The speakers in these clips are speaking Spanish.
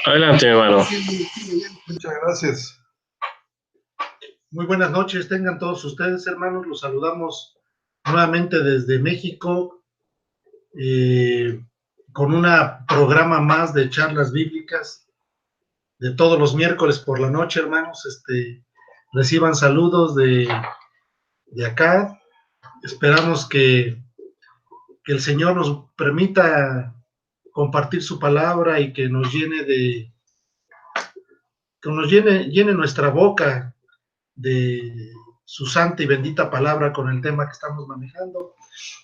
Adelante, hermano. Muchas gracias. Muy buenas noches, tengan todos ustedes, hermanos. Los saludamos nuevamente desde México, con un programa más de charlas bíblicas de todos los miércoles por la noche, hermanos. Reciban saludos de acá. Esperamos que el Señor nos permita compartir su palabra y que nos llene llene nuestra boca de su santa y bendita palabra con el tema que estamos manejando.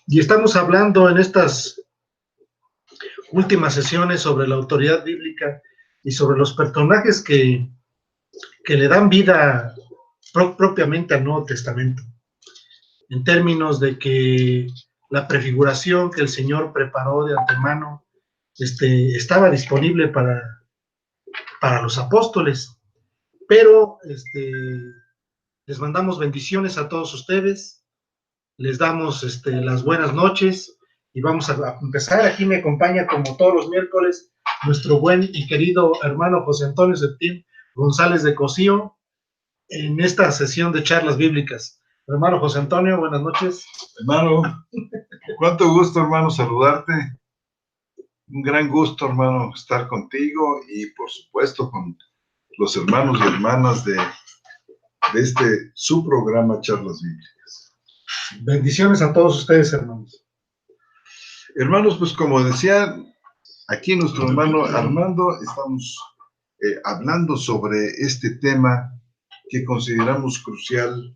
Y estamos hablando en estas últimas sesiones sobre la autoridad bíblica y sobre los personajes que le dan vida propiamente al Nuevo Testamento, en términos de que la prefiguración que el Señor preparó de antemano estaba disponible para los apóstoles, pero les mandamos bendiciones a todos ustedes, les damos las buenas noches y vamos a empezar. Aquí me acompaña, como todos los miércoles, nuestro buen y querido hermano José Antonio Septín González de Cosío en esta sesión de charlas bíblicas. Hermano José Antonio, buenas noches. Hermano, cuánto gusto, hermano, saludarte. Un gran gusto, hermano, estar contigo y, por supuesto, con los hermanos y hermanas de su programa Charlas Bíblicas. Bendiciones a todos ustedes, hermanos. Hermanos, pues como decía aquí nuestro hermano Armando, estamos hablando sobre este tema que consideramos crucial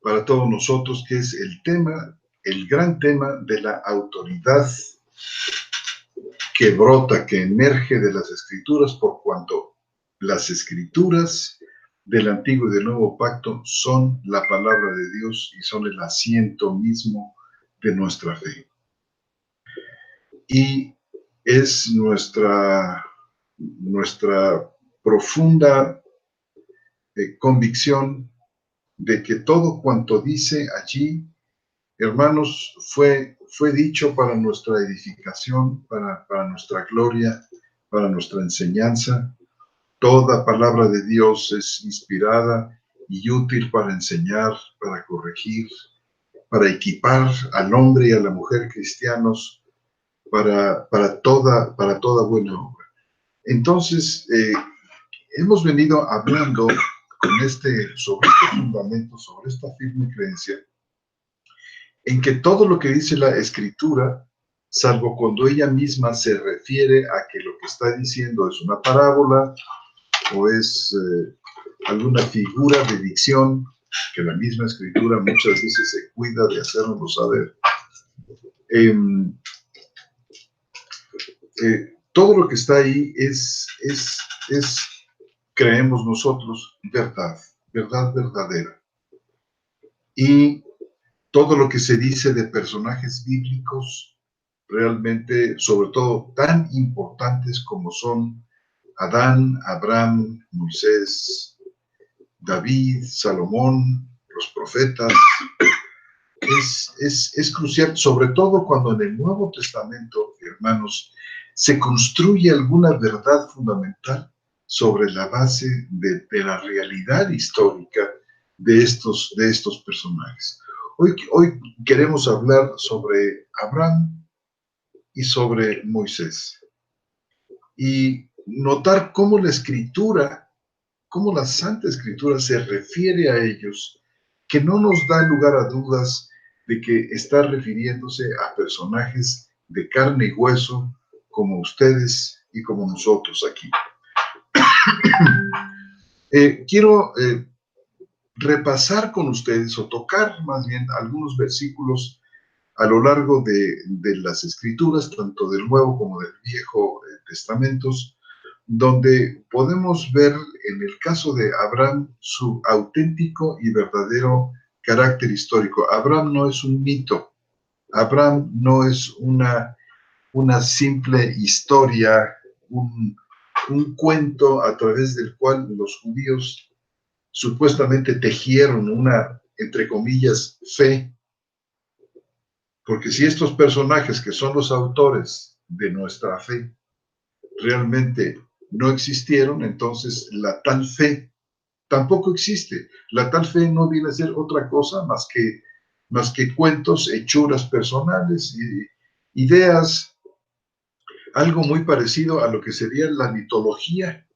para todos nosotros, que es el gran tema de la autoridad que brota, que emerge de las Escrituras, por cuanto las Escrituras del Antiguo y del Nuevo Pacto son la palabra de Dios y son el asiento mismo de nuestra fe. Y es nuestra profunda convicción de que todo cuanto dice allí, hermanos, fue dicho para nuestra edificación, para nuestra gloria, para nuestra enseñanza. Toda palabra de Dios es inspirada y útil para enseñar, para corregir, para equipar al hombre y a la mujer cristianos para toda buena obra. Entonces, hemos venido hablando sobre este fundamento, sobre esta firme creencia, en que todo lo que dice la Escritura, salvo cuando ella misma se refiere a que lo que está diciendo es una parábola o es alguna figura de dicción, que la misma Escritura muchas veces se cuida de hacérnoslo saber, todo lo que está ahí es, creemos nosotros, verdad verdadera. Y todo lo que se dice de personajes bíblicos, realmente, sobre todo tan importantes como son Adán, Abraham, Moisés, David, Salomón, los profetas, es crucial, sobre todo cuando en el Nuevo Testamento, hermanos, se construye alguna verdad fundamental sobre la base de la realidad histórica de estos personajes. Hoy queremos hablar sobre Abraham y sobre Moisés y notar cómo la Escritura, cómo la Santa Escritura se refiere a ellos, que no nos da lugar a dudas de que está refiriéndose a personajes de carne y hueso como ustedes y como nosotros aquí. Quiero repasar con ustedes, o tocar más bien algunos versículos a lo largo de las Escrituras, tanto del Nuevo como del Viejo Testamentos, donde podemos ver en el caso de Abraham su auténtico y verdadero carácter histórico. Abraham no es un mito, Abraham no es una simple historia, un cuento a través del cual los judíos supuestamente tejieron una, entre comillas, fe. Porque si estos personajes que son los autores de nuestra fe realmente no existieron, entonces la tal fe tampoco existe. La tal fe no viene a ser otra cosa más que cuentos, hechuras personales, ideas, algo muy parecido a lo que sería la mitología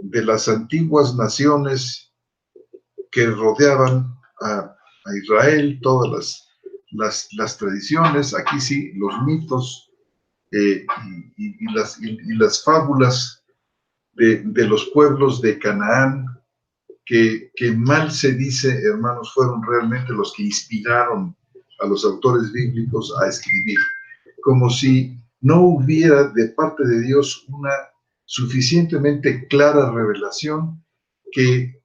de las antiguas naciones que rodeaban a Israel, todas las tradiciones, aquí sí, los mitos y las fábulas de los pueblos de Canaán, que mal se dice, hermanos, fueron realmente los que inspiraron a los autores bíblicos a escribir, como si no hubiera de parte de Dios una suficientemente clara revelación que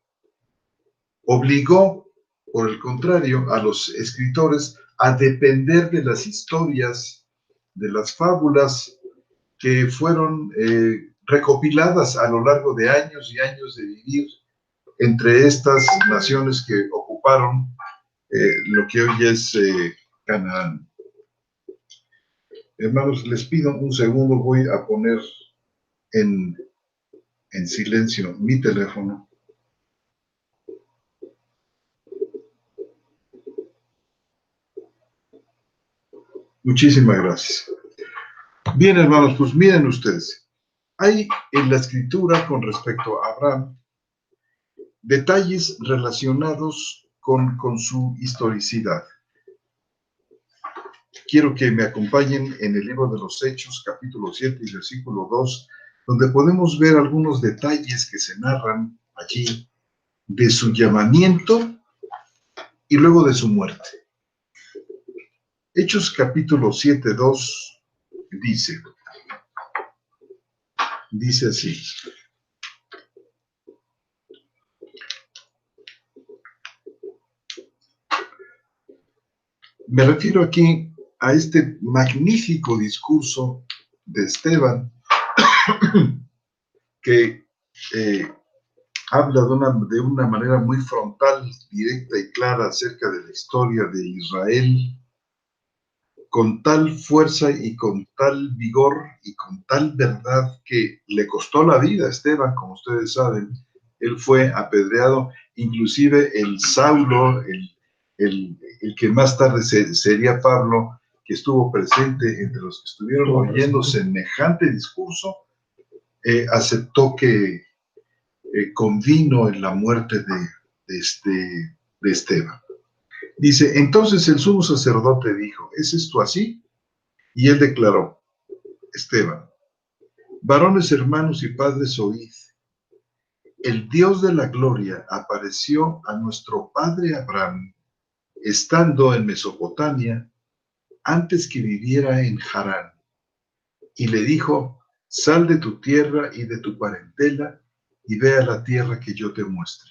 obligó, por el contrario, a los escritores a depender de las historias, de las fábulas que fueron recopiladas a lo largo de años y años de vivir entre estas naciones que ocuparon lo que hoy es Canaán. Hermanos, les pido un segundo, voy a poner en silencio mi teléfono. Muchísimas gracias. Bien, hermanos, pues miren ustedes, hay en la escritura con respecto a Abraham detalles relacionados con su historicidad. Quiero que me acompañen en el libro de los Hechos, capítulo 7 y versículo 2, donde podemos ver algunos detalles que se narran allí de su llamamiento y luego de su muerte. Hechos capítulo 7, 2 dice así: me refiero aquí a este magnífico discurso de Esteban que habla de una manera muy frontal, directa y clara acerca de la historia de Israel, con tal fuerza y con tal vigor y con tal verdad que le costó la vida a Esteban, como ustedes saben. Él fue apedreado, inclusive el Saulo, el que más tarde sería Pablo, que estuvo presente entre los que estuvieron oyendo semejante discurso, aceptó que convino en la muerte de Esteban. Dice, entonces el sumo sacerdote dijo, ¿es esto así? Y él declaró, Esteban, varones hermanos y padres, oíd, el Dios de la gloria apareció a nuestro padre Abraham, estando en Mesopotamia, antes que viviera en Harán, y le dijo, sal de tu tierra y de tu parentela, y ve a la tierra que yo te muestre.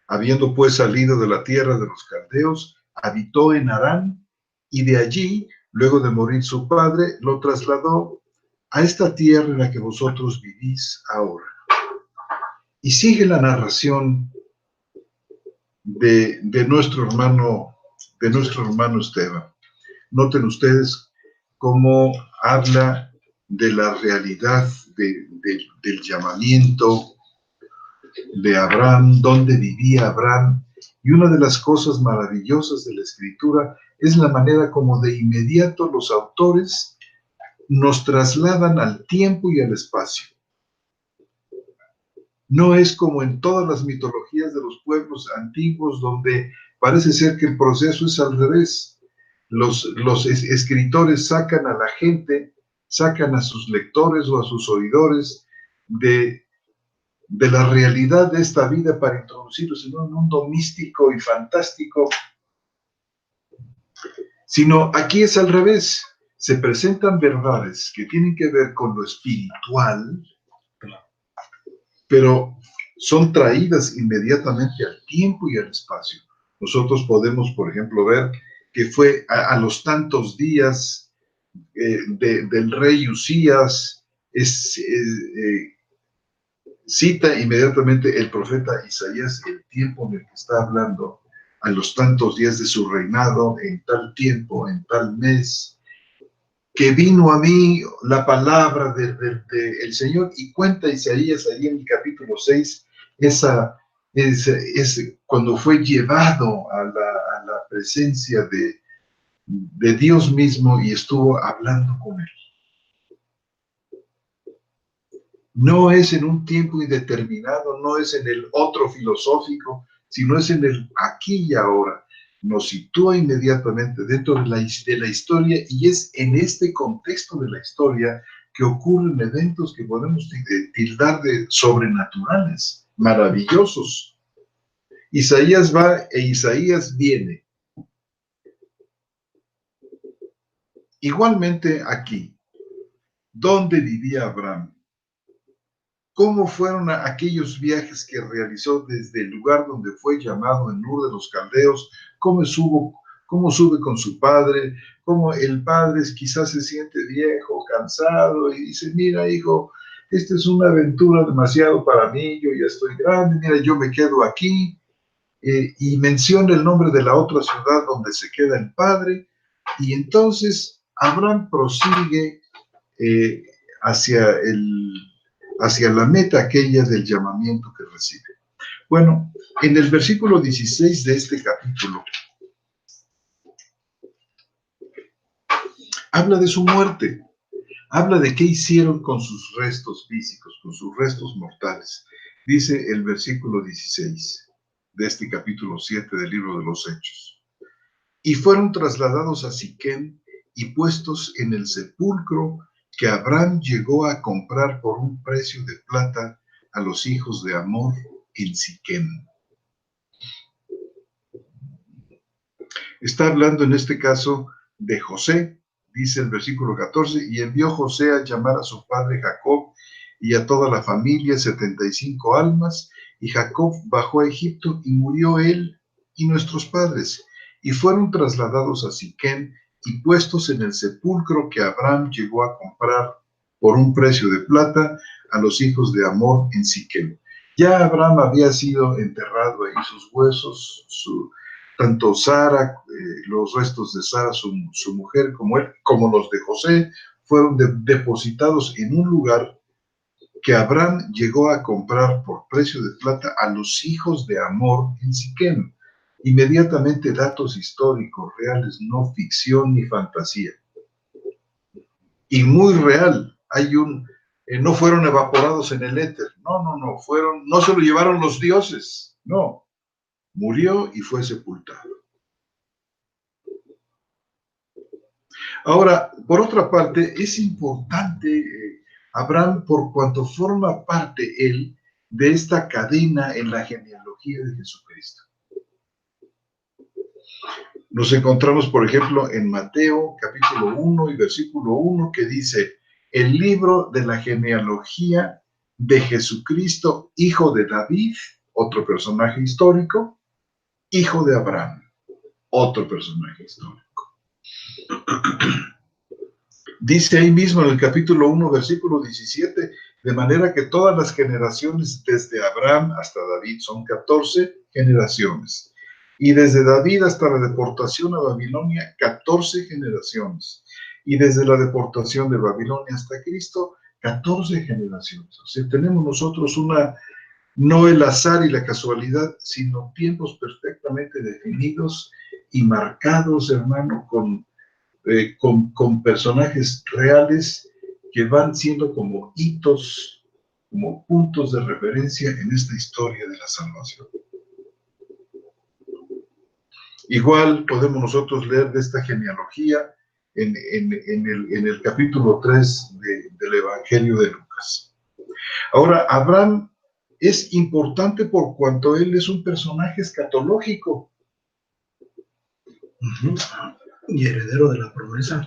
Habiendo pues salido de la tierra de los caldeos, habitó en Harán, y de allí, luego de morir su padre, lo trasladó a esta tierra en la que vosotros vivís ahora. Y sigue la narración de nuestro hermano Esteban. Noten ustedes cómo habla de la realidad del llamamiento de Abraham, dónde vivía Abraham. Y una de las cosas maravillosas de la escritura es la manera como de inmediato los autores nos trasladan al tiempo y al espacio. No es como en todas las mitologías de los pueblos antiguos, donde parece ser que el proceso es al revés. Los escritores sacan a la gente, sacan a sus lectores o a sus oidores de la realidad de esta vida para introducirlos en un mundo místico y fantástico, sino aquí es al revés. Se presentan verdades que tienen que ver con lo espiritual, pero son traídas inmediatamente al tiempo y al espacio. Nosotros podemos, por ejemplo, ver que fue a los tantos días del rey Usías, cita inmediatamente el profeta Isaías el tiempo en el que está hablando, a los tantos días de su reinado, en tal tiempo, en tal mes. que vino a mí la palabra del Señor, y cuenta Isaías ahí en el capítulo 6, es cuando fue llevado a la presencia de Dios mismo y estuvo hablando con él. No es en un tiempo indeterminado, no es en el otro filosófico, sino es en el aquí y ahora. Nos sitúa inmediatamente dentro de la historia, y es en este contexto de la historia que ocurren eventos que podemos tildar de sobrenaturales, maravillosos. Isaías va e Isaías viene. Igualmente aquí, ¿dónde vivía Abraham? ¿Cómo fueron aquellos viajes que realizó desde el lugar donde fue llamado en Ur de los Caldeos? ¿Cómo sube con su padre? ¿Cómo el padre quizás se siente viejo, cansado y dice, mira hijo, esta es una aventura demasiado para mí, yo ya estoy grande, mira, yo me quedo aquí, y menciona el nombre de la otra ciudad donde se queda el padre, y entonces Abraham prosigue eh, hacia la meta aquella del llamamiento que recibe. Bueno, en el versículo 16 de este capítulo, habla de su muerte, habla de qué hicieron con sus restos físicos, con sus restos mortales. Dice el versículo 16 de este capítulo 7 del libro de los Hechos. Y fueron trasladados a Siquem y puestos en el sepulcro que Abraham llegó a comprar por un precio de plata a los hijos de Hamor en Siquem. Está hablando en este caso de José, dice el versículo 14, y envió José a llamar a su padre Jacob y a toda la familia, 75 almas, y Jacob bajó a Egipto y murió él y nuestros padres, y fueron trasladados a Siquem y puestos en el sepulcro que Abraham llegó a comprar por un precio de plata a los hijos de Hamor en Siquem. Ya Abraham había sido enterrado ahí, sus huesos, tanto Sara, los restos de Sara, su mujer, como él, como los de José, fueron depositados en un lugar que Abraham llegó a comprar por precio de plata a los hijos de Hamor en Siquem. Inmediatamente datos históricos, reales, no ficción ni fantasía. Y muy real, no fueron evaporados en el éter, no se lo llevaron los dioses, no, murió y fue sepultado. Ahora, por otra parte, es importante Abraham por cuanto forma parte él de esta cadena en la genealogía de Jesucristo. Nos encontramos, por ejemplo, en Mateo capítulo 1 y versículo 1 que dice, el libro de la genealogía de Jesucristo, hijo de David, otro personaje histórico, hijo de Abraham, otro personaje histórico. Dice ahí mismo en el capítulo 1, versículo 17, de manera que todas las generaciones desde Abraham hasta David son 14 generaciones. Y desde David hasta la deportación a Babilonia, 14 generaciones. Y desde la deportación de Babilonia hasta Cristo, 14 generaciones. O sea, tenemos nosotros no el azar y la casualidad, sino tiempos perfectamente definidos y marcados, hermano, con personajes reales que van siendo como hitos, como puntos de referencia en esta historia de la salvación. Igual podemos nosotros leer de esta genealogía en el capítulo 3 del Evangelio de Lucas. Ahora, Abraham es importante por cuanto él es un personaje escatológico. Y heredero de la promesa.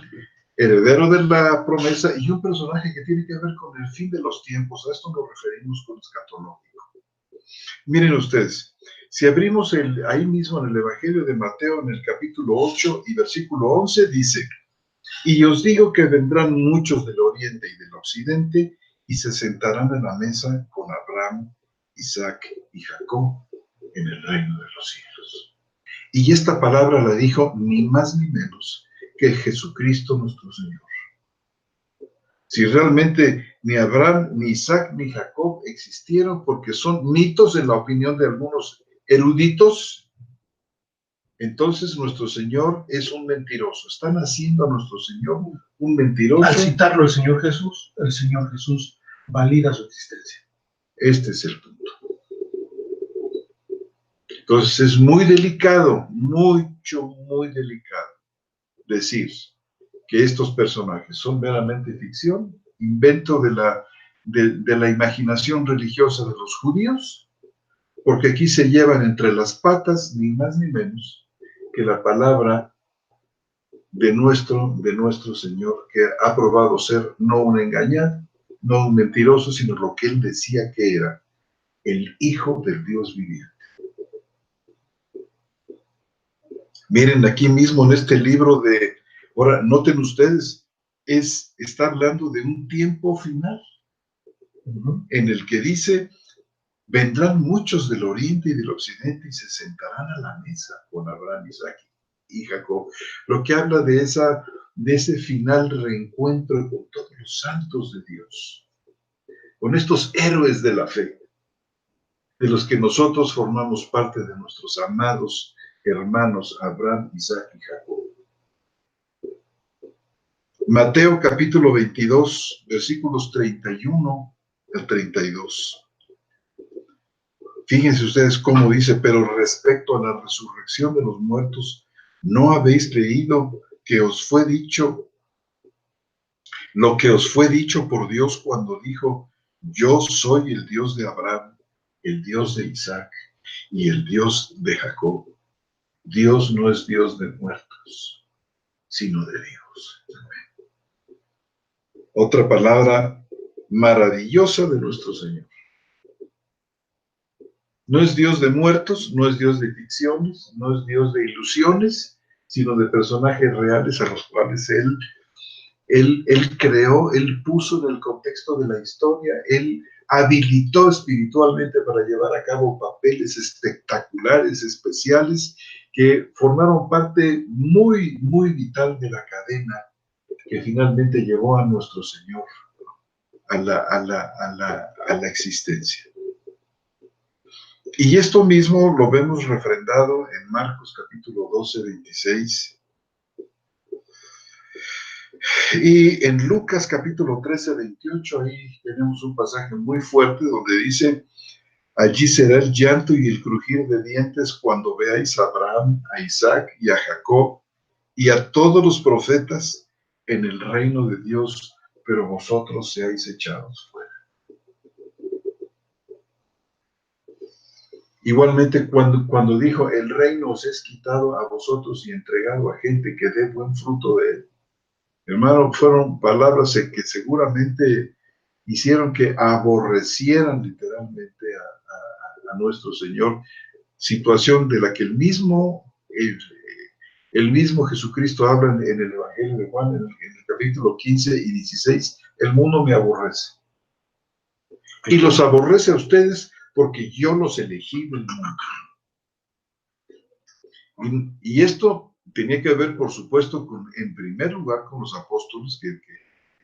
Heredero de la promesa y un personaje que tiene que ver con el fin de los tiempos. A esto nos referimos con escatológico. Miren ustedes, si abrimos ahí mismo en el Evangelio de Mateo, en el capítulo 8 y versículo 11, dice, y os digo que vendrán muchos del oriente y del occidente y se sentarán en la mesa con Abraham, Isaac y Jacob en el reino de los cielos. Y esta palabra la dijo ni más ni menos que Jesucristo nuestro Señor. Si realmente ni Abraham, ni Isaac, ni Jacob existieron porque son mitos en la opinión de algunos eruditos, entonces nuestro Señor es un mentiroso. Están haciendo a nuestro Señor un mentiroso. Al citarlo el Señor Jesús valida su existencia. Este es el punto. Entonces es muy delicado, muy delicado decir que estos personajes son meramente ficción, invento de la imaginación religiosa de los judíos, porque aquí se llevan entre las patas ni más ni menos que la palabra de nuestro Señor, que ha probado ser no un engañado, no un mentiroso, sino lo que él decía que era, el Hijo del Dios viviente. Miren, aquí mismo en este libro ahora, noten ustedes, está hablando de un tiempo final, en el que dice, vendrán muchos del oriente y del occidente y se sentarán a la mesa con Abraham, Isaac y Jacob. Lo que habla de ese final reencuentro con todos los santos de Dios, con estos héroes de la fe, de los que nosotros formamos parte, de nuestros amados hermanos Abraham, Isaac y Jacob. Mateo capítulo 22, versículos 31 al 32. Fíjense ustedes cómo dice, pero respecto a la resurrección de los muertos, ¿no habéis leído que os fue dicho lo que os fue dicho por Dios cuando dijo, yo soy el Dios de Abraham, el Dios de Isaac y el Dios de Jacob? Dios no es Dios de muertos, sino de Dios. Otra palabra maravillosa de nuestro Señor. No es Dios de muertos, no es Dios de ficciones, no es Dios de ilusiones, sino de personajes reales a los cuales Él creó, Él puso en el contexto de la historia, Él habilitó espiritualmente para llevar a cabo papeles espectaculares, especiales, que formaron parte muy vital de la cadena que finalmente llevó a nuestro Señor a la existencia. Y esto mismo lo vemos refrendado en Marcos capítulo 12, 26. Y en Lucas capítulo 13, 28, ahí tenemos un pasaje muy fuerte donde dice, allí será el llanto y el crujir de dientes cuando veáis a Abraham, a Isaac y a Jacob y a todos los profetas en el reino de Dios, pero vosotros seáis echados fuera. Igualmente cuando dijo, el reino os es quitado a vosotros y entregado a gente que dé buen fruto de él. Hermano, fueron palabras que seguramente hicieron que aborrecieran literalmente a nuestro Señor, situación de la que el mismo Jesucristo habla en el Evangelio de Juan, en el capítulo 15 y 16, el mundo me aborrece. Y los aborrece a ustedes porque yo los elegí del mundo. Y esto tenía que ver, por supuesto, en primer lugar con los apóstoles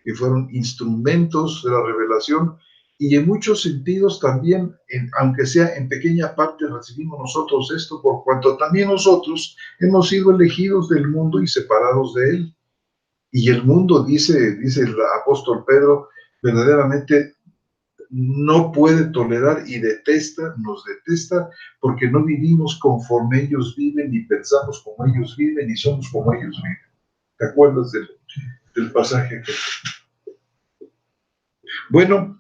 que fueron instrumentos de la revelación, y en muchos sentidos también, aunque sea en pequeña parte, recibimos nosotros esto, por cuanto también nosotros hemos sido elegidos del mundo y separados de él. Y el mundo, dice el apóstol Pedro, verdaderamente no puede tolerar y nos detesta, porque no vivimos conforme ellos viven, ni pensamos como ellos viven, ni somos como ellos viven. ¿Te acuerdas del pasaje? Bueno,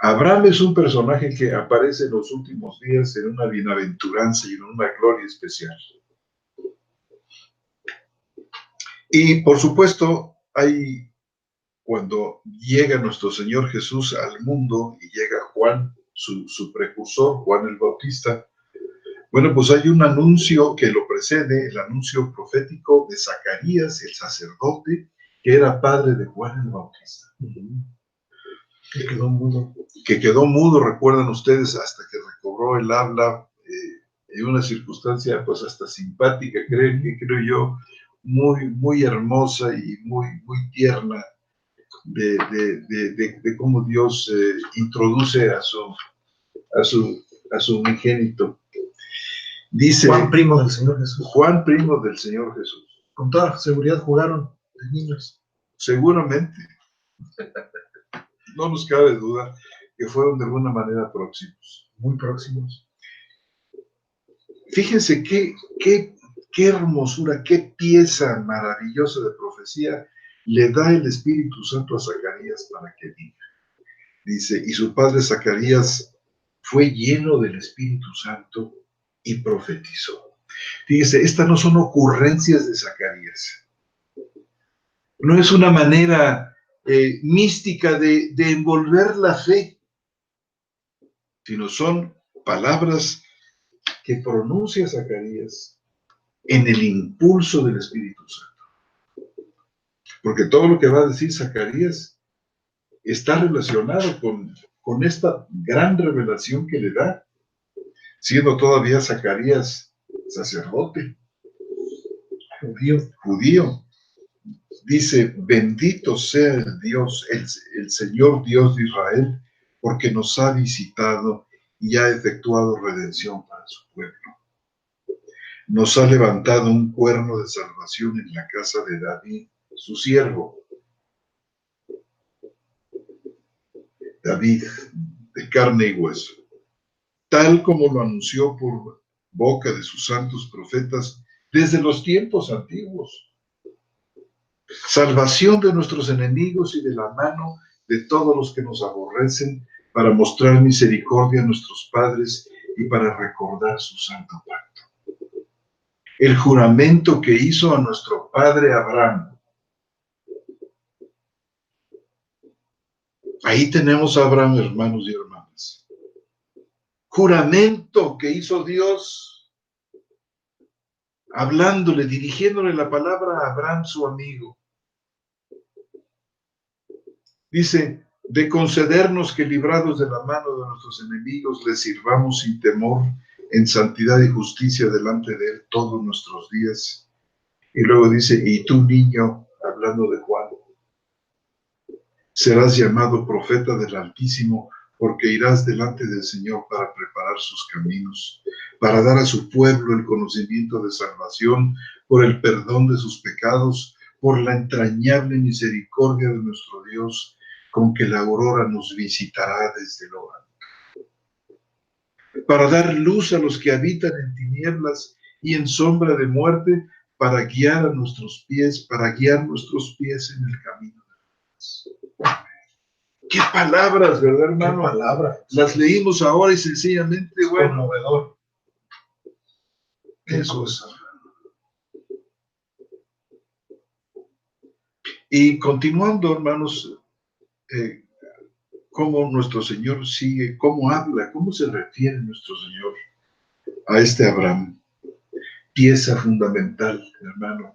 Abraham es un personaje que aparece en los últimos días en una bienaventuranza y en una gloria especial. Y por supuesto, cuando llega nuestro Señor Jesús al mundo y llega Juan, su precursor, Juan el Bautista, bueno, pues hay un anuncio que lo precede, el anuncio profético de Zacarías, el sacerdote, que era padre de Juan el Bautista. Que quedó mudo. Que quedó mudo, recuerdan ustedes, hasta que recobró el habla, en una circunstancia pues hasta simpática, creo yo, muy hermosa y muy tierna, de cómo Dios introduce a su unigénito. Dice Juan, primo del Señor Jesús. Juan, primo del Señor Jesús. Con toda seguridad jugaron de niños. Seguramente. No nos cabe duda que fueron de alguna manera próximos. Muy próximos. Fíjense qué hermosura, qué pieza maravillosa de profecía le da el Espíritu Santo a Zacarías para que diga. Dice, y su padre Zacarías fue lleno del Espíritu Santo y profetizó. Fíjese, estas no son ocurrencias de Zacarías. No es una manera mística de envolver la fe, sino son palabras que pronuncia Zacarías en el impulso del Espíritu Santo. Porque todo lo que va a decir Zacarías está relacionado con esta gran revelación que le da, siendo todavía Zacarías sacerdote, judío. Dice, bendito sea el Dios, el Señor Dios de Israel, porque nos ha visitado y ha efectuado redención para su pueblo. Nos ha levantado un cuerno de salvación en la casa de David, su siervo. David, de carne y hueso, tal como lo anunció por boca de sus santos profetas desde los tiempos antiguos. Salvación de nuestros enemigos y de la mano de todos los que nos aborrecen, para mostrar misericordia a nuestros padres y para recordar su santo pacto. El juramento que hizo a nuestro padre Abraham. Ahí tenemos a Abraham, hermanos y hermanas. Juramento que hizo Dios, hablándole, dirigiéndole la palabra a Abraham, su amigo. Dice, de concedernos que librados de la mano de nuestros enemigos, les sirvamos sin temor, en santidad y justicia delante de él todos nuestros días. Y luego dice, y tú, niño, hablando de Juan, serás llamado profeta del Altísimo, porque irás delante del Señor para preparar sus caminos, para dar a su pueblo el conocimiento de salvación por el perdón de sus pecados, por la entrañable misericordia de nuestro Dios, con que la aurora nos visitará desde lo alto, para dar luz a los que habitan en tinieblas y en sombra de muerte, para guiar nuestros pies en el camino de la paz. ¡Qué palabras, verdad, hermano! ¡Qué palabras! Las leímos ahora y sencillamente, bueno. Conmovedor. Eso es. Y continuando, hermanos, cómo nuestro Señor sigue, cómo habla, cómo se refiere nuestro Señor a este Abraham. Pieza fundamental, hermano.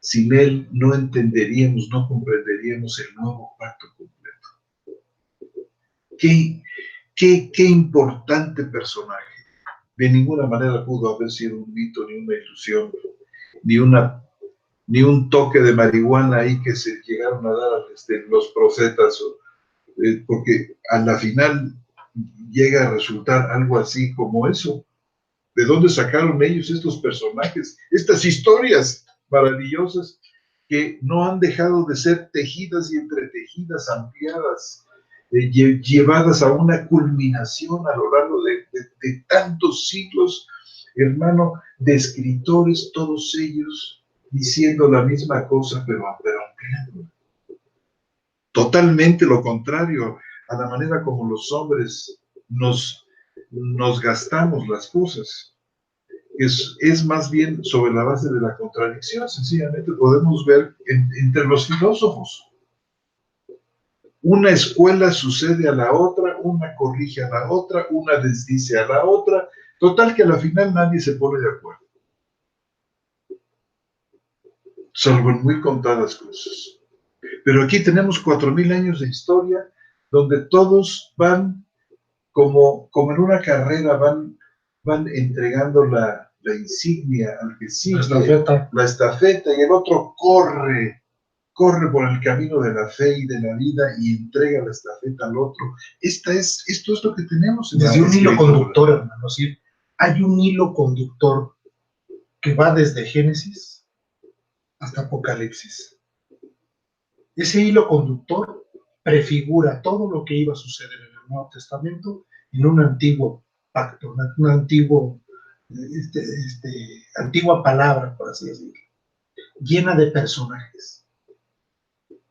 Sin él no entenderíamos, no comprenderíamos el nuevo pacto completo. Qué importante personaje. De ninguna manera pudo haber sido un mito, ni una ilusión, ni un toque de marihuana ahí que se llegaron a dar los profetas, porque a la final llega a resultar algo así como eso. ¿De dónde sacaron ellos estos personajes, estas historias maravillosas que no han dejado de ser tejidas y entretejidas, ampliadas, llevadas a una culminación a lo largo de tantos siglos, hermano, de escritores, todos ellos diciendo la misma cosa, pero ampliándola? Totalmente lo contrario a la manera como los hombres nos gastamos las cosas. Es más bien sobre la base de la contradicción. Sencillamente podemos ver entre los filósofos. Una escuela sucede a la otra, una corrige a la otra, una desdice a la otra. Total que a la final nadie se pone de acuerdo. Salvo en muy contadas cosas. Pero aquí tenemos 4,000 años de historia donde todos van como en una carrera, van entregando la insignia al que sigue, la estafeta, y el otro corre corre por el camino de la fe y de la vida y entrega la estafeta al otro. Esto es lo que tenemos en desde la un hilo escritura. conductor, hermano. ¿Sí? Hay un hilo conductor que va desde Génesis hasta Apocalipsis. Ese hilo conductor prefigura todo lo que iba a suceder en el Nuevo Testamento en un antiguo pacto, una antigua palabra, por así decirlo, llena de personajes,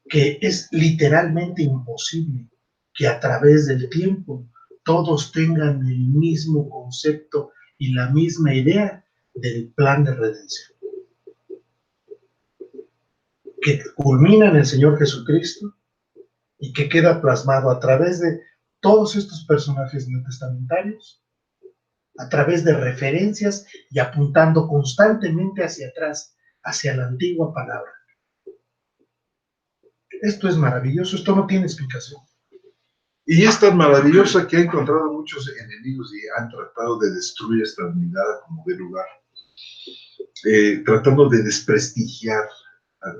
que es literalmente imposible que a través del tiempo todos tengan el mismo concepto y la misma idea del plan de redención, que culmina en el Señor Jesucristo y que queda plasmado a través de todos estos personajes neotestamentarios, a través de referencias y apuntando constantemente hacia atrás, hacia la antigua palabra. Esto es maravilloso, esto no tiene explicación. Y es tan maravillosa que ha encontrado muchos enemigos y han tratado de destruir esta unidad como de lugar, tratando de desprestigiar a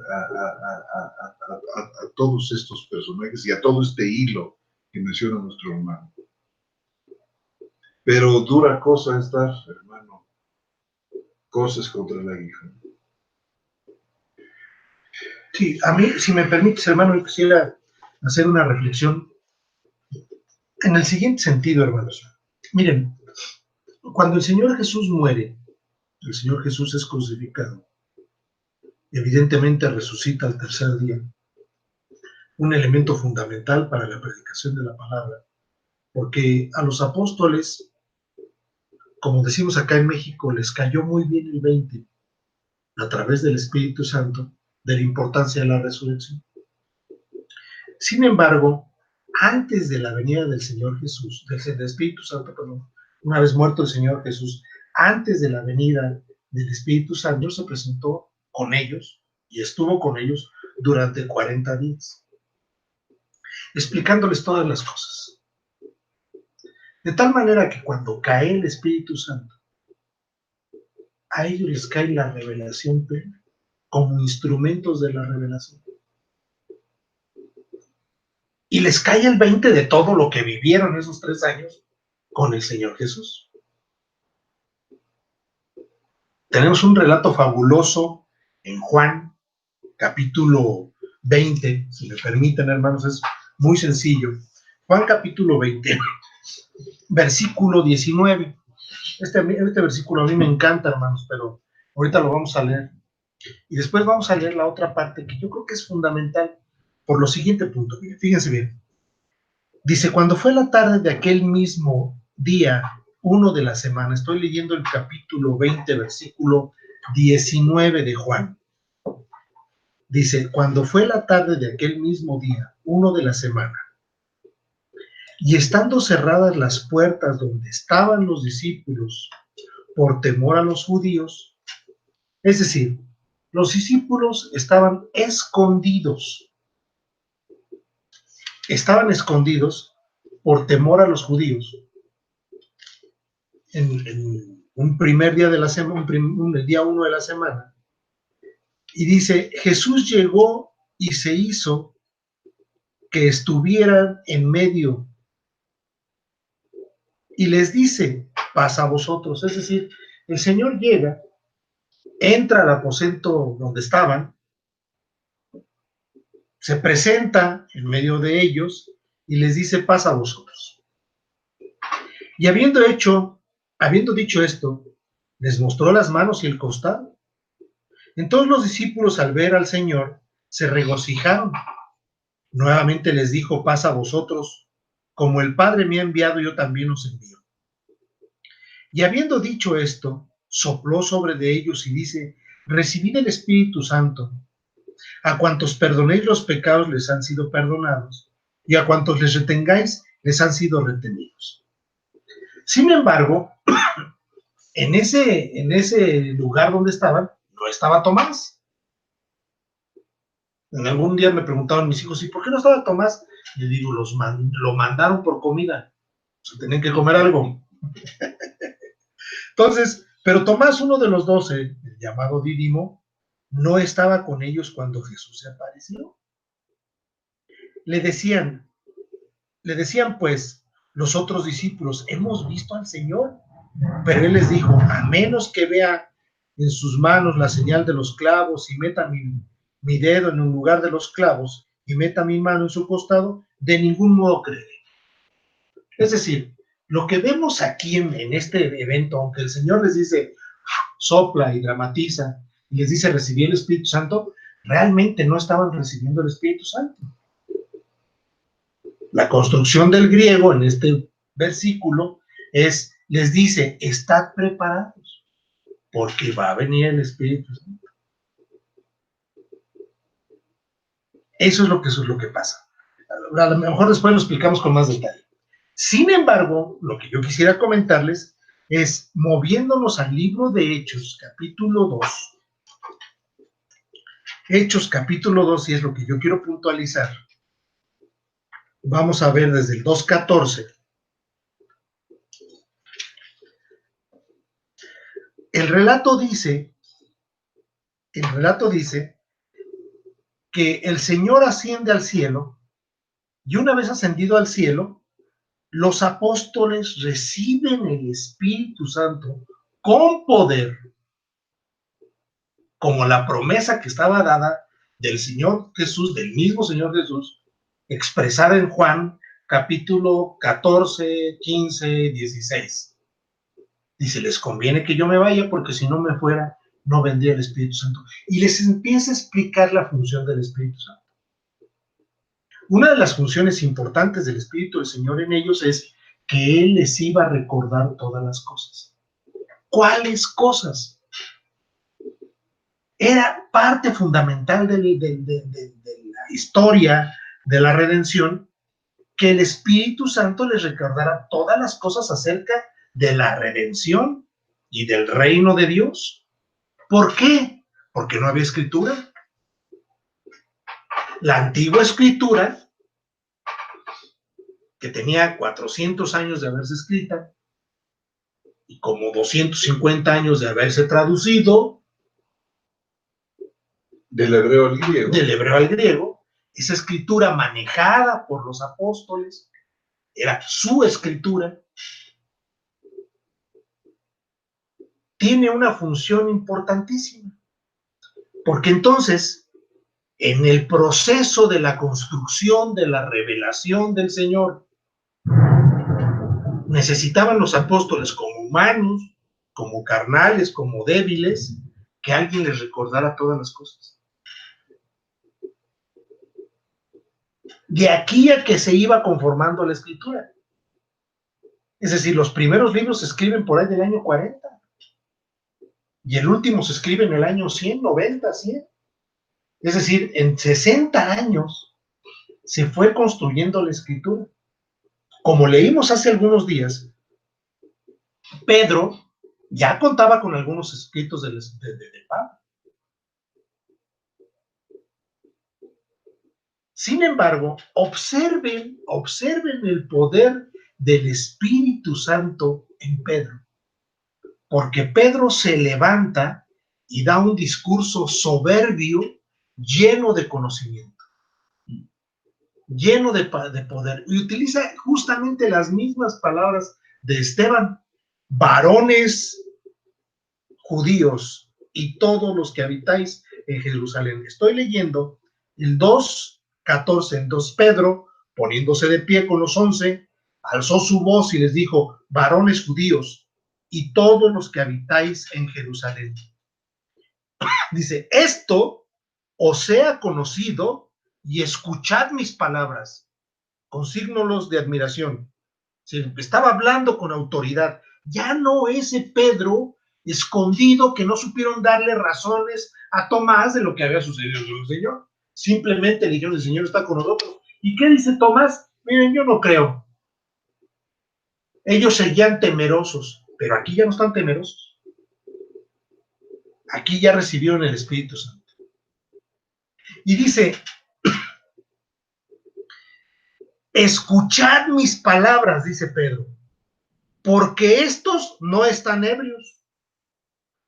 todos estos personajes y a todo este hilo que menciona nuestro hermano. Pero dura cosa es dar, hermano, cosas contra el aguijón. Sí, a mí, si me permites, hermano, yo quisiera hacer una reflexión en el siguiente sentido, hermanos. Miren, cuando el Señor Jesús muere, el Señor Jesús es crucificado, evidentemente resucita al tercer día, un elemento fundamental para la predicación de la palabra, porque a los apóstoles, como decimos acá en México, les cayó muy bien el 20 a través del Espíritu Santo de la importancia de la resurrección. Sin embargo, antes de la venida del Señor Jesús, del Espíritu Santo, perdón, una vez muerto el Señor Jesús, antes de la venida del Espíritu Santo, se presentó con ellos y estuvo con ellos durante 40 días, explicándoles todas las cosas. De tal manera que cuando cae el Espíritu Santo, a ellos les cae la revelación plena, como instrumentos de la revelación. Y les cae el 20 de todo lo que vivieron esos 3 años con el Señor Jesús. Tenemos un relato fabuloso en Juan, capítulo 20, si me permiten, hermanos, es muy sencillo. Juan capítulo 20, versículo 19. Este versículo a mí me encanta, hermanos, pero ahorita lo vamos a leer. Y después vamos a leer la otra parte que yo creo que es fundamental por lo siguiente punto. Fíjense bien. Dice, cuando fue la tarde de aquel mismo día, 1 de la semana, estoy leyendo el capítulo 20, versículo 19 de Juan. Dice, cuando fue la tarde de aquel mismo día, 1 de la semana, y estando cerradas las puertas donde estaban los discípulos por temor a los judíos, es decir, los discípulos estaban escondidos por temor a los judíos. En un primer día de la semana, el día 1 de la semana, y dice, Jesús llegó y se hizo que estuvieran en medio, y les dice, paz a vosotros. Es decir, el Señor llega, entra al aposento donde estaban, se presenta en medio de ellos y les dice, paz a vosotros. Y habiendo dicho esto, les mostró las manos y el costado. Entonces los discípulos, al ver al Señor, se regocijaron. Nuevamente les dijo, paz a vosotros, como el Padre me ha enviado, yo también os envío. Y habiendo dicho esto, sopló sobre de ellos y dice, recibid el Espíritu Santo. A cuantos perdonéis los pecados les han sido perdonados, y a cuantos les retengáis les han sido retenidos. Sin embargo, en ese lugar donde estaban, no estaba Tomás. En algún día me preguntaban mis hijos, ¿y por qué no estaba Tomás? Le digo, lo mandaron por comida. O sea, tenían que comer algo. Entonces, pero Tomás, uno de los 12, el llamado Dídimo, no estaba con ellos cuando Jesús se apareció. Le decían pues los otros discípulos, hemos visto al Señor. Pero él les dijo, a menos que vea en sus manos la señal de los clavos y meta mi dedo en un lugar de los clavos y meta mi mano en su costado, de ningún modo creeré. Es decir, lo que vemos aquí en este evento, aunque el Señor les dice, sopla y dramatiza, y les dice recibir el Espíritu Santo, realmente no estaban recibiendo el Espíritu Santo. La construcción del griego en este versículo les dice, estad preparados, porque va a venir el Espíritu Santo. Eso es lo que pasa. A lo mejor después lo explicamos con más detalle. Sin embargo, lo que yo quisiera comentarles es, moviéndonos al libro de Hechos, capítulo 2. Hechos, capítulo 2, y es lo que yo quiero puntualizar. Vamos a ver desde el 2:14. El relato dice que el Señor asciende al cielo y una vez ascendido al cielo, los apóstoles reciben el Espíritu Santo con poder, como la promesa que estaba dada del Señor Jesús, del mismo Señor Jesús, expresada en Juan capítulo 14, 15, 16. Dice, les conviene que yo me vaya porque si no me fuera, no vendría el Espíritu Santo. Y les empieza a explicar la función del Espíritu Santo. Una de las funciones importantes del Espíritu del Señor en ellos es que Él les iba a recordar todas las cosas. ¿Cuáles cosas? Era parte fundamental de la historia de la redención, que el Espíritu Santo les recordara todas las cosas acerca de la redención y del reino de Dios. ¿Por qué? Porque no había escritura. La antigua escritura, que tenía 400 años de haberse escrita y como 250 años de haberse traducido del hebreo al griego, esa escritura manejada por los apóstoles, era su escritura, tiene una función importantísima, porque entonces, en el proceso de la construcción de la revelación del Señor, necesitaban los apóstoles como humanos, como carnales, como débiles, que alguien les recordara todas las cosas. De aquí a que se iba conformando la escritura. Es decir, los primeros libros se escriben por ahí del año 40 y el último se escribe en el año 100, 90, 100. Es decir, en 60 años se fue construyendo la escritura. Como leímos hace algunos días, Pedro ya contaba con algunos escritos de Pablo. Sin embargo, observen el poder del Espíritu Santo en Pedro, porque Pedro se levanta y da un discurso soberbio, lleno de conocimiento, lleno de poder, y utiliza justamente las mismas palabras de Esteban: varones judíos y todos los que habitáis en Jerusalén. Estoy leyendo el 2:14. Entonces Pedro, poniéndose de pie con los 11, alzó su voz y les dijo: varones judíos y todos los que habitáis en Jerusalén. Dice, esto os sea conocido y escuchad mis palabras con signos de admiración. Estaba hablando con autoridad. Ya no ese Pedro escondido que no supieron darle razones a Tomás de lo que había sucedido con el Señor. Simplemente le dijeron: el Señor está con nosotros. ¿Y qué dice Tomás? Miren, yo no creo. Ellos seguían temerosos, pero aquí ya no están temerosos. Aquí ya recibieron el Espíritu Santo. Y dice: escuchad mis palabras, dice Pedro, porque estos no están ebrios,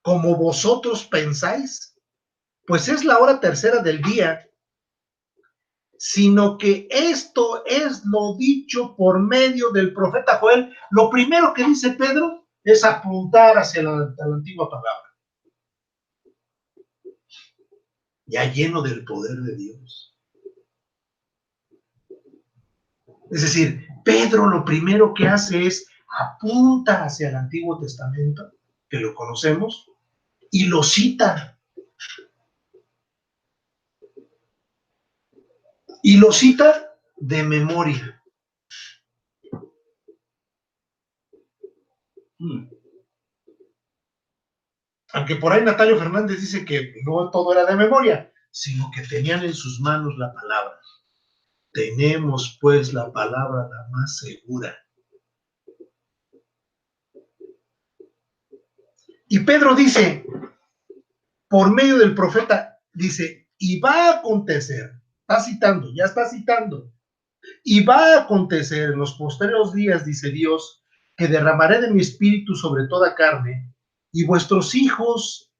como vosotros pensáis. pues es la hora tercera del día, sino que esto es lo dicho por medio del profeta Joel. Lo primero que dice Pedro es apuntar hacia la antigua palabra, ya lleno del poder de Dios. Es decir, Pedro lo primero que hace es apunta hacia el Antiguo Testamento, que lo conocemos, y lo cita. Y lo cita de memoria. Aunque por ahí Natalio Fernández dice que no todo era de memoria, sino que tenían en sus manos la palabra. Tenemos pues la palabra la más segura. Y Pedro dice, por medio del profeta, dice, y va a acontecer, está citando, ya está citando, y va a acontecer en los posteriores días, dice Dios, que derramaré de mi espíritu sobre toda carne, y vuestros hijos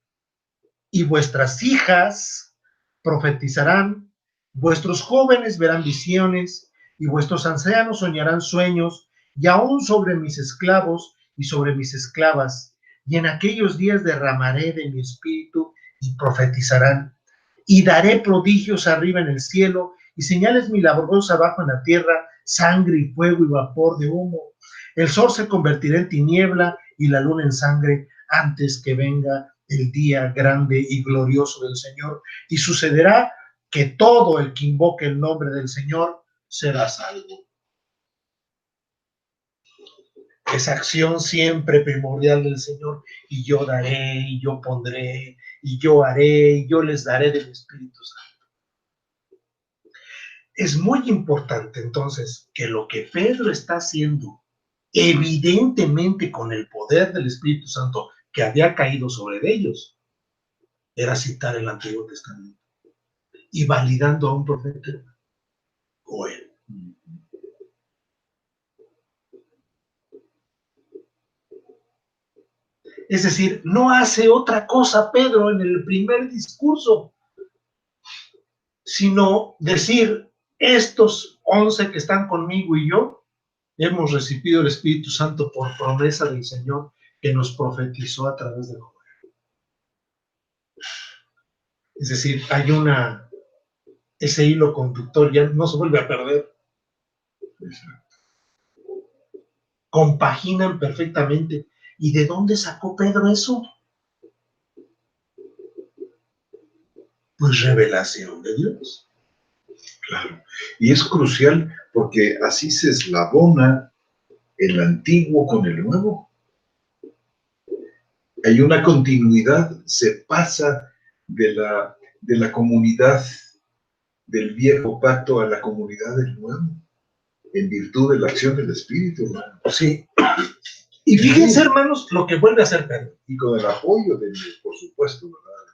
y vuestras hijas profetizarán, vuestros jóvenes verán visiones, y vuestros ancianos soñarán sueños, y aún sobre mis esclavos y sobre mis esclavas, y en aquellos días derramaré de mi espíritu y profetizarán, y daré prodigios arriba en el cielo, y señales milagrosas abajo en la tierra, sangre y fuego y vapor de humo. El sol se convertirá en tiniebla y la luna en sangre antes que venga el día grande y glorioso del Señor. Y sucederá que todo el que invoque el nombre del Señor será salvo. Esa acción siempre primordial del Señor, y yo daré, y yo pondré, y yo haré, y yo les daré del Espíritu Santo. Es muy importante entonces que lo que Pedro está haciendo, evidentemente con el poder del Espíritu Santo que había caído sobre ellos, era citar el Antiguo Testamento y validando a un profeta, Joel. Es decir, no hace otra cosa Pedro en el primer discurso, sino decir, estos 11 que están conmigo y yo, hemos recibido el Espíritu Santo por promesa del Señor que nos profetizó a través de Joel. Es decir, hay ese hilo conductor ya no se vuelve a perder. Compaginan perfectamente. ¿Y de dónde sacó Pedro eso? Pues revelación de Dios. Claro. Y es crucial porque así se eslabona el antiguo con el nuevo. Hay una continuidad, se pasa de la comunidad del viejo pacto a la comunidad del nuevo, en virtud de la acción del Espíritu, hermano. Sí. Y fíjense, hermanos, lo que vuelve a hacer Pedro. Y con el apoyo de Dios, por supuesto, ¿verdad?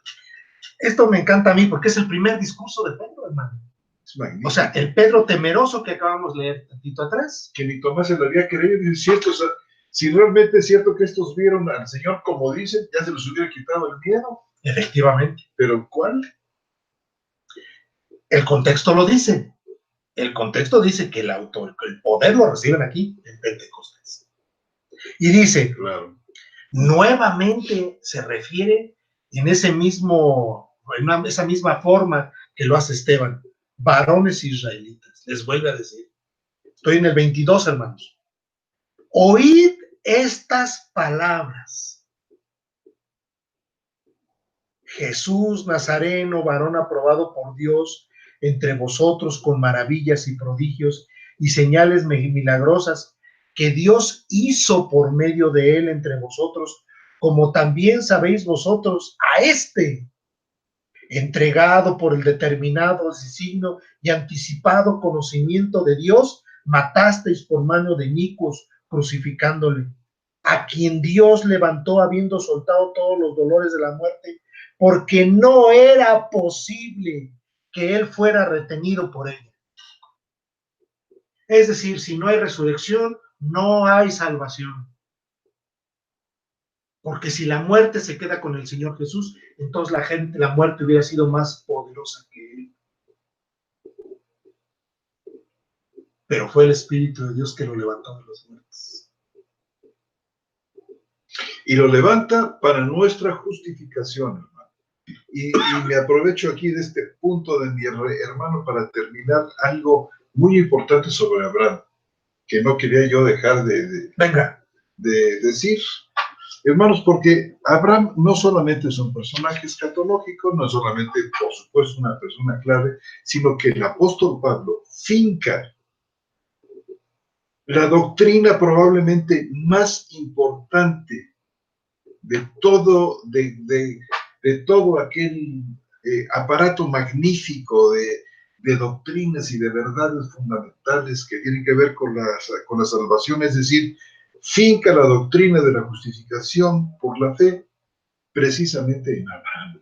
Esto me encanta a mí porque es el primer discurso de Pedro, hermano. Es magnífico. O sea, el Pedro temeroso que acabamos de leer tantito atrás. Que ni Tomás se lo había creído. Es cierto, o sea, si realmente es cierto que estos vieron al Señor como dicen, ya se les hubiera quitado el miedo. Efectivamente. ¿Pero cuál? El contexto lo dice. El contexto dice que el poder lo reciben aquí en Pentecostés. Y dice, claro, nuevamente se refiere en esa misma forma que lo hace Esteban, varones israelitas. Les vuelve a decir. Estoy en el 22, hermanos. Oíd estas palabras. Jesús Nazareno, varón aprobado por Dios entre vosotros con maravillas y prodigios y señales milagrosas que Dios hizo por medio de él entre vosotros, como también sabéis vosotros, a este, entregado por el determinado designio y anticipado conocimiento de Dios, matasteis por mano de inicuos, crucificándole, a quien Dios levantó habiendo soltado todos los dolores de la muerte, porque no era posible que él fuera retenido por ella. Es decir, si no hay resurrección, no hay salvación. Porque si la muerte se queda con el Señor Jesús, entonces la muerte hubiera sido más poderosa que Él. Pero fue el Espíritu de Dios que lo levantó de los muertos. Y lo levanta para nuestra justificación, hermano. Y me aprovecho aquí de este punto de mi hermano para terminar algo muy importante sobre Abraham, que no quería yo dejar de decir, hermanos, porque Abraham no solamente es un personaje escatológico, no es solamente, por supuesto, una persona clave, sino que el apóstol Pablo finca la doctrina probablemente más importante de todo, de todo aquel aparato magnífico de doctrinas y de verdades fundamentales que tienen que ver con la salvación, es decir, finca la doctrina de la justificación por la fe precisamente en Abraham.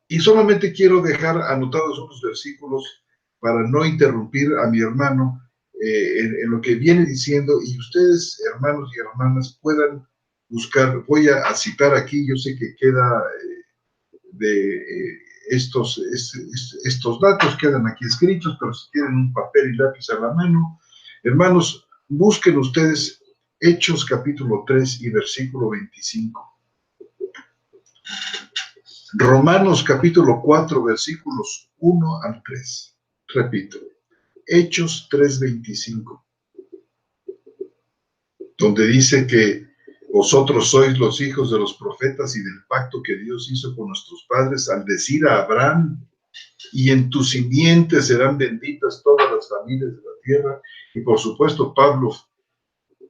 Y solamente quiero dejar anotados unos versículos para no interrumpir a mi hermano en lo que viene diciendo, y ustedes, hermanos y hermanas, puedan buscar. Voy a citar aquí, yo sé que queda estos datos quedan aquí escritos, pero si tienen un papel y lápiz a la mano, hermanos, busquen ustedes Hechos capítulo 3 y versículo 25. Romanos capítulo 4, versículos 1 al 3. Repito, Hechos 3:25, donde dice que vosotros sois los hijos de los profetas y del pacto que Dios hizo con nuestros padres al decir a Abraham, y en tu simiente serán benditas todas las familias de la tierra. Y por supuesto Pablo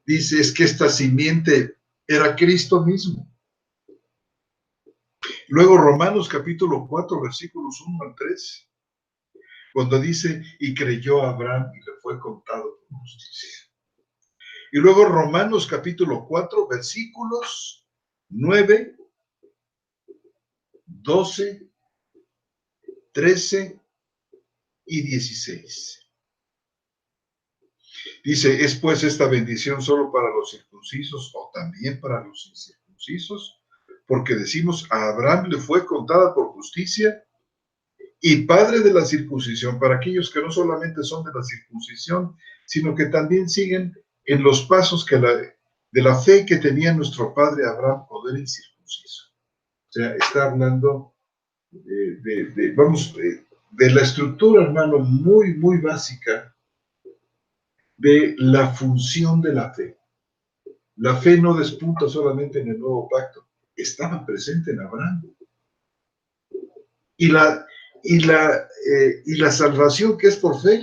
dice, es que esta simiente era Cristo mismo. Luego Romanos capítulo 4, versículos 1 al 3, cuando dice, y creyó a Abraham y le fue contado por justicia. Y luego Romanos capítulo 4, versículos 9, 12, 13 y 16. Dice, ¿es pues esta bendición solo para los circuncisos o también para los incircuncisos? Porque decimos, a Abraham le fue contada por justicia, y padre de la circuncisión para aquellos que no solamente son de la circuncisión, sino que también siguen en los pasos de la fe que tenía nuestro padre Abraham, poder incircunciso. O sea, está hablando de la estructura, hermano, muy, muy básica de la función de la fe. La fe no despunta solamente en el nuevo pacto, estaba presente en Abraham. Y la salvación que es por fe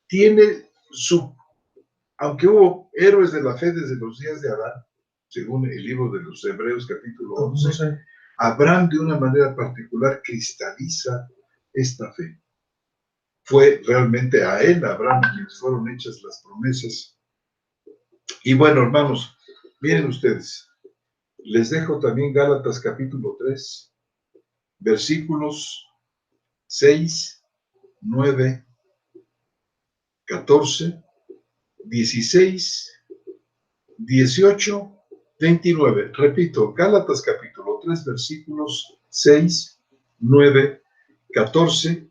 tiene aunque hubo héroes de la fe desde los días de Adán, según el libro de los Hebreos capítulo 11, Abraham de una manera particular cristaliza esta fe. Fue realmente a él, a Abraham, quienes fueron hechas las promesas. Y bueno, hermanos, miren ustedes, les dejo también Gálatas capítulo 3, versículos 6, 9, 14, 16, 18, 29. Repito, Gálatas capítulo 3, versículos 6, 9, 14,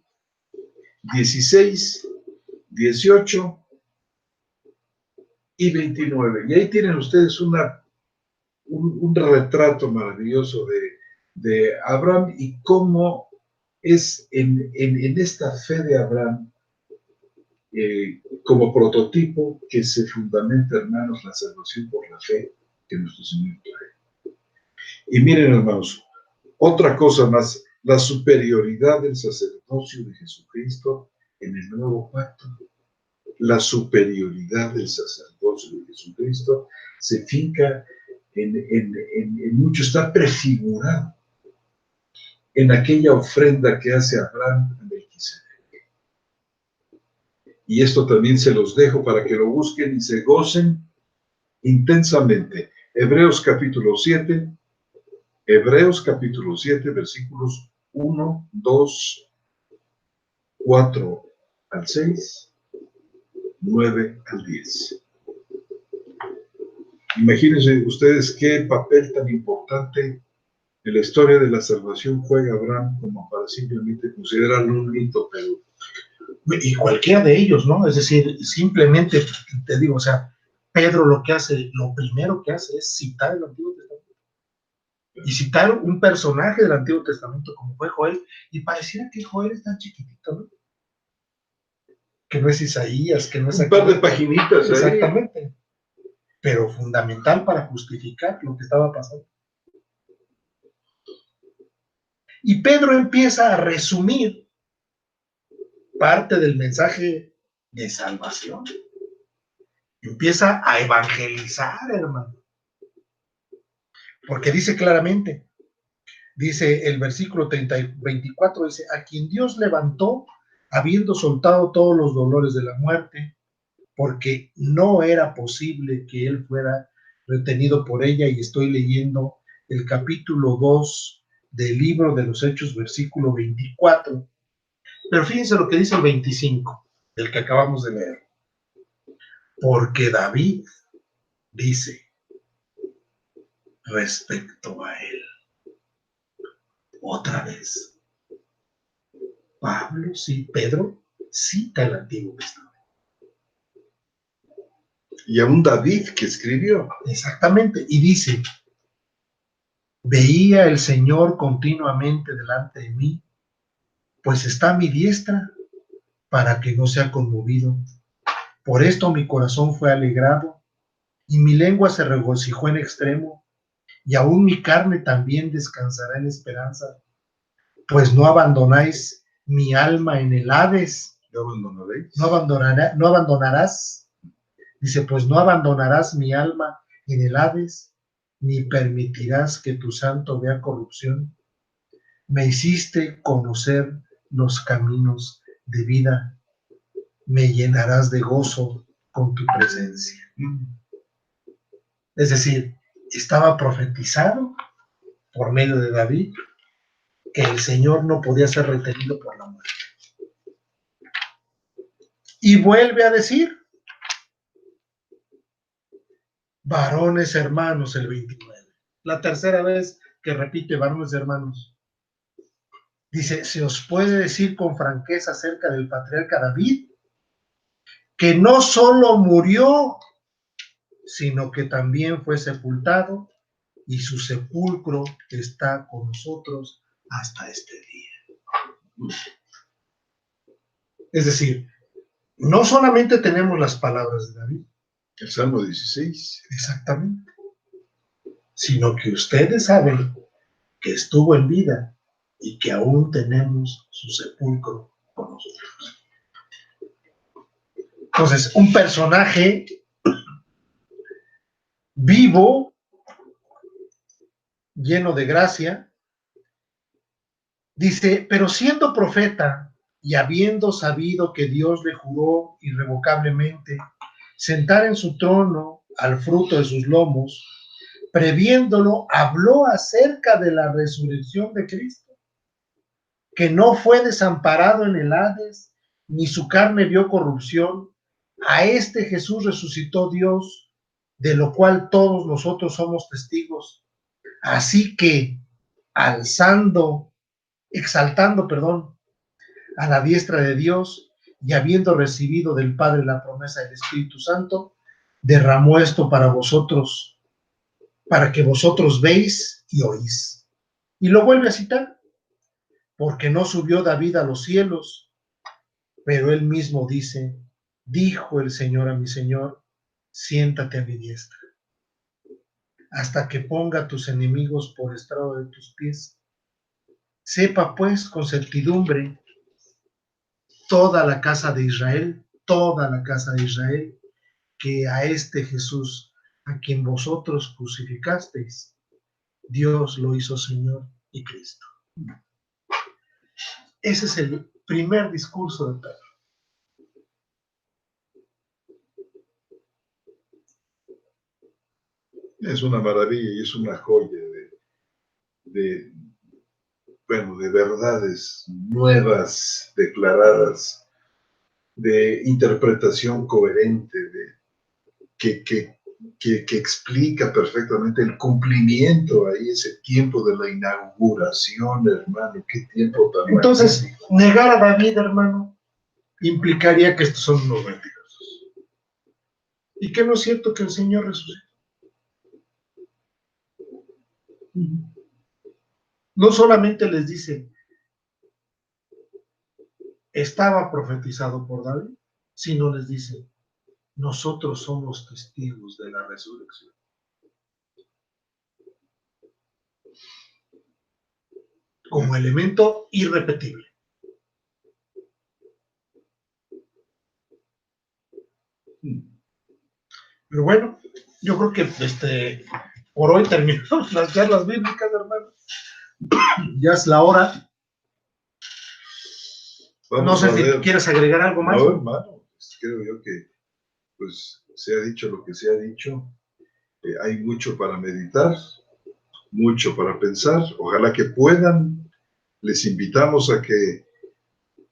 16, 18 y 29. Y ahí tienen ustedes un retrato maravilloso de Abraham y cómo es en esta fe de Abraham como prototipo que se fundamenta, hermanos, la salvación por la fe que nuestro Señor trae. Y miren, hermanos, otra cosa más, la superioridad del sacerdocio de Jesucristo en el nuevo pacto. La superioridad del sacerdocio de Jesucristo se finca en mucho, está prefigurado en aquella ofrenda que hace Abraham a Melquisedec. Y esto también se los dejo para que lo busquen y se gocen intensamente. Hebreos capítulo 7, versículos 1, 2, 4 al 6, 9 al 10. Imagínense ustedes qué papel tan importante en la historia de la salvación juega Abraham como para simplemente considerarlo un mito, pero... Y cualquiera de ellos, ¿no? Es decir, simplemente, te digo, o sea, Pedro lo que hace, lo primero que hace es citar el Antiguo Testamento. Y citar un personaje del Antiguo Testamento como fue Joel, y pareciera que Joel es tan chiquitito, ¿no? Que no es Isaías, que no es... Un par de paginitas ahí. Exactamente. Pero fundamental para justificar lo que estaba pasando. Y Pedro empieza a resumir parte del mensaje de salvación. Empieza a evangelizar, hermano. Porque dice claramente, dice el versículo 24, dice, a quien Dios levantó, habiendo soltado todos los dolores de la muerte, porque no era posible que él fuera retenido por ella, y estoy leyendo el capítulo 2 del libro de los Hechos, versículo 24, pero fíjense lo que dice el 25, el que acabamos de leer, porque David dice respecto a él, otra vez, Pablo, sí, Pedro, cita el Antiguo Testamento. Y a un David que escribió. Exactamente, y dice, veía el Señor continuamente delante de mí, pues está a mi diestra para que no sea conmovido. Por esto mi corazón fue alegrado y mi lengua se regocijó en extremo, y aún mi carne también descansará en esperanza, pues no abandonáis mi alma en el Hades. ¿No abandonaréis? No abandonarás. Dice, pues no abandonarás mi alma en el Hades, ni permitirás que tu santo vea corrupción. Me hiciste conocer los caminos de vida, me llenarás de gozo con tu presencia. Es decir, estaba profetizado por medio de David que el Señor no podía ser retenido por la muerte. Y vuelve a decir, varones hermanos, el 29. La tercera vez que repite varones hermanos. Dice, se os puede decir con franqueza acerca del patriarca David, que no solo murió, sino que también fue sepultado, y su sepulcro está con nosotros hasta este día. Es decir, no solamente tenemos las palabras de David, el Salmo 16, exactamente, sino que ustedes saben que estuvo en vida y que aún tenemos su sepulcro con nosotros. Entonces, un personaje vivo, lleno de gracia, dice, pero siendo profeta y habiendo sabido que Dios le juró irrevocablemente sentar en su trono al fruto de sus lomos, previéndolo, habló acerca de la resurrección de Cristo, que no fue desamparado en el Hades, ni su carne vio corrupción. A este Jesús resucitó Dios, de lo cual todos nosotros somos testigos. Así que, exaltando, a la diestra de Dios, y habiendo recibido del Padre la promesa del Espíritu Santo, derramó esto para vosotros, para que vosotros veis y oís. Y lo vuelve a citar, porque no subió David a los cielos, pero él mismo dice, dijo el Señor a mi Señor, siéntate a mi diestra, hasta que ponga a tus enemigos por estrado de tus pies. Sepa pues con certidumbre toda la casa de Israel, que a este Jesús, a quien vosotros crucificasteis, Dios lo hizo Señor y Cristo. Ese es el primer discurso de Pedro. Es una maravilla y es una joya de verdades nuevas, declaradas, de interpretación coherente, que que explica perfectamente el cumplimiento ahí, ese tiempo de la inauguración, hermano, qué tiempo tan Entonces, magnífico. negar a David, hermano, implicaría que estos son unos mentirosos. Y que no es cierto que el Señor resucitó. No solamente les dice, estaba profetizado por David, sino les dice, nosotros somos testigos de la resurrección. Como elemento irrepetible. Pero bueno, yo creo que por hoy terminamos las charlas bíblicas, hermano. Ya es la hora. Vamos no sé si ver. quieres agregar algo más. No, hermano, creo yo que pues se ha dicho lo que se ha dicho. Hay mucho para meditar, mucho para pensar. Ojalá que puedan. Les invitamos a que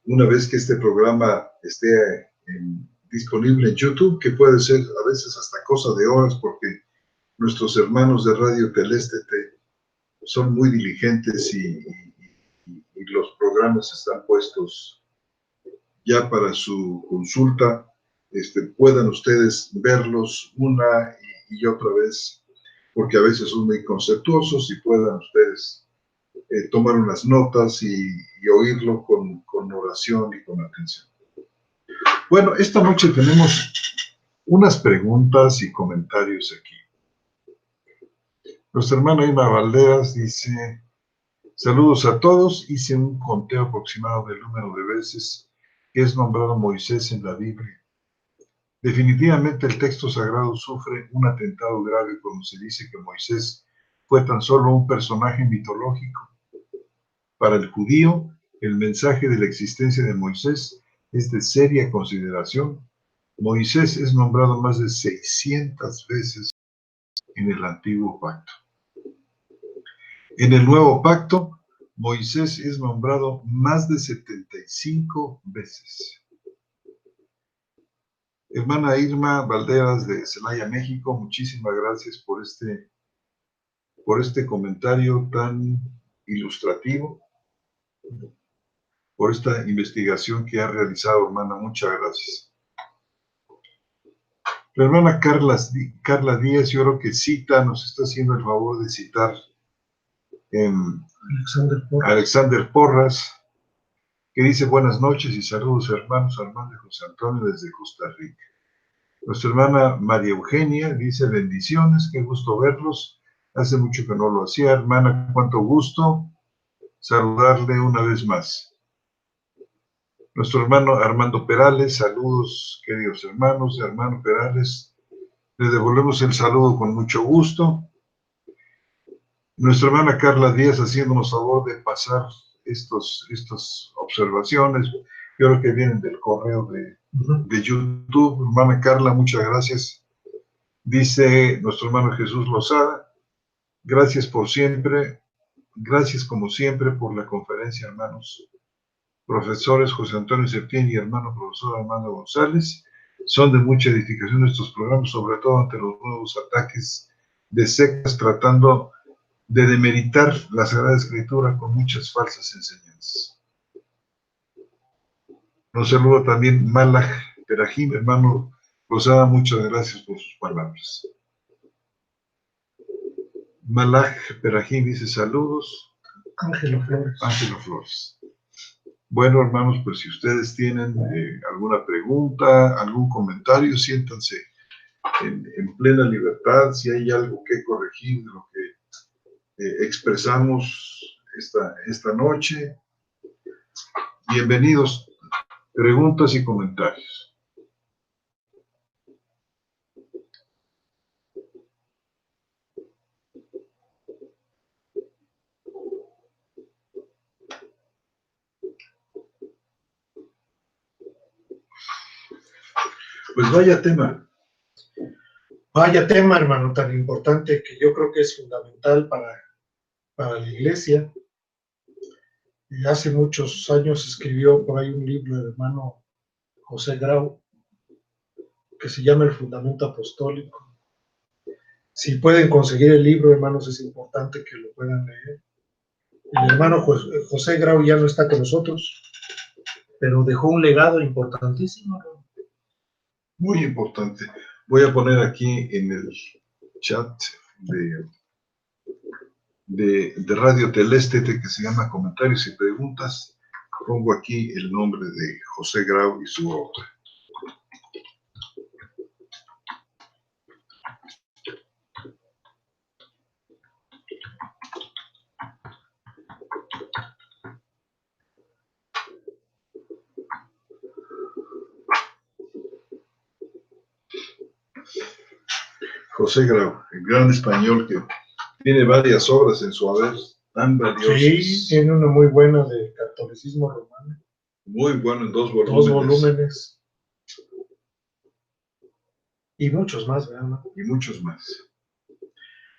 una vez que este programa esté disponible en YouTube, que puede ser a veces hasta cosa de horas, porque nuestros hermanos de Radio Teleste son muy diligentes y los programas están puestos ya para su consulta. Puedan ustedes verlos una y otra vez, porque a veces son muy conceptuosos, y puedan ustedes tomar unas notas y oírlo con oración y con atención. Bueno, esta noche tenemos unas preguntas y comentarios aquí. Nuestra hermana Irma Valderas dice: saludos a todos. Hice un conteo aproximado del número de veces que es nombrado Moisés en la Biblia. Definitivamente el texto sagrado sufre un atentado grave cuando se dice que Moisés fue tan solo un personaje mitológico. Para el judío, el mensaje de la existencia de Moisés es de seria consideración. Moisés es nombrado más de 600 veces en el Antiguo Pacto. En el Nuevo Pacto, Moisés es nombrado más de 75 veces. Hermana Irma Valderas de Celaya, México, muchísimas gracias por este comentario tan ilustrativo, por esta investigación que ha realizado, hermana. Muchas gracias. La hermana Carla Díaz, yo creo que nos está haciendo el favor de citar Alexander Porras, que dice: buenas noches y saludos, hermanos. Armando y José Antonio desde Costa Rica. Nuestra hermana María Eugenia dice: bendiciones, qué gusto verlos. Hace mucho que no lo hacía, hermana, cuánto gusto saludarle una vez más. Nuestro hermano Armando Perales: saludos, queridos hermanos. Hermano Perales, le devolvemos el saludo con mucho gusto. Nuestra hermana Carla Díaz haciéndonos favor de pasar estas observaciones. Yo creo que vienen del correo de YouTube. Hermana Carla, muchas gracias. Dice nuestro hermano Jesús Lozada: gracias por siempre, gracias como siempre por la conferencia, hermanos profesores José Antonio Septién y hermano profesor Armando González. Son de mucha edificación estos programas, sobre todo ante los nuevos ataques de sectas tratando de demeritar la Sagrada Escritura con muchas falsas enseñanzas. Nos saluda también Malach Perahim. Hermano Rosada, muchas gracias por sus palabras. Malach Perahim dice: saludos. Ángelo Flores. Bueno, hermanos, pues si ustedes tienen alguna pregunta, algún comentario, siéntanse en plena libertad. Si hay algo que corregir de lo que expresamos esta noche, bienvenidos. Preguntas y comentarios. Pues vaya tema. Vaya tema, hermano, tan importante, que yo creo que es fundamental para la iglesia. Hace muchos años escribió por ahí un libro el hermano José Grau, que se llama El Fundamento Apostólico. Si pueden conseguir el libro, hermanos, es importante que lo puedan leer. El hermano José Grau ya no está con nosotros, pero dejó un legado importantísimo, ¿no? Muy importante. Voy a poner aquí en el chat de Radio Teleste, que se llama Comentarios y Preguntas, pongo aquí el nombre de José Grau y su obra. José Grau, el gran español que tiene varias obras en su haber, tan valiosas. Sí, tiene una muy buena de catolicismo romano. Muy bueno, en 2 volúmenes. 2 volúmenes. Y muchos más, ¿verdad? Y muchos más.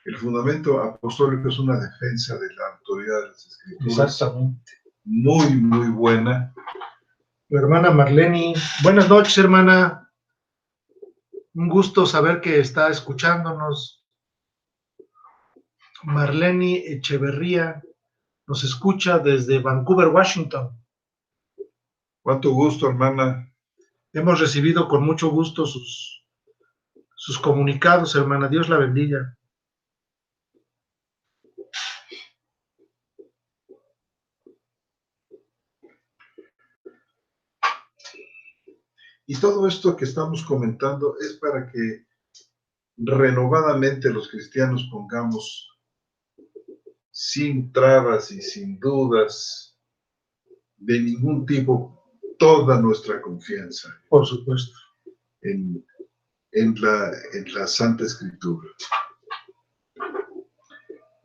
El fundamento apostólico es una defensa de la autoridad de las Escrituras. Exactamente. Muy, muy buena. Tu hermana Marlene, buenas noches, hermana. Un gusto saber que está escuchándonos. Marlene Echeverría nos escucha desde Vancouver, Washington. Cuánto gusto, hermana. Hemos recibido con mucho gusto sus comunicados, hermana. Dios la bendiga. Y todo esto que estamos comentando es para que renovadamente los cristianos pongamos sin trabas y sin dudas de ningún tipo toda nuestra confianza. Por supuesto. En la Santa Escritura.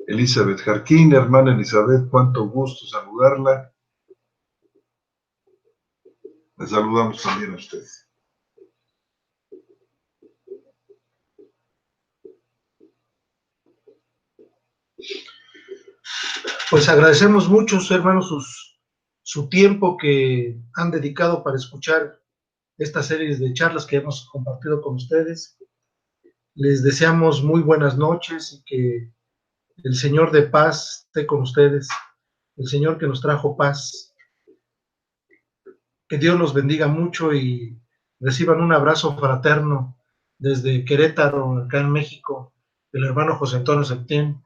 Elizabeth Jarquín, hermana Elizabeth, cuánto gusto saludarla. Le saludamos también a usted. Pues agradecemos mucho, hermanos, su tiempo que han dedicado para escuchar esta serie de charlas que hemos compartido con ustedes. Les deseamos muy buenas noches y que el Señor de paz esté con ustedes, el Señor que nos trajo paz. Que Dios los bendiga mucho y reciban un abrazo fraterno desde Querétaro, acá en México, el hermano José Antonio Septién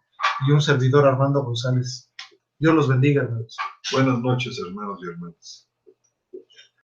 y un servidor Armando González. Dios los bendiga, hermanos. Buenas noches, hermanos y hermanas.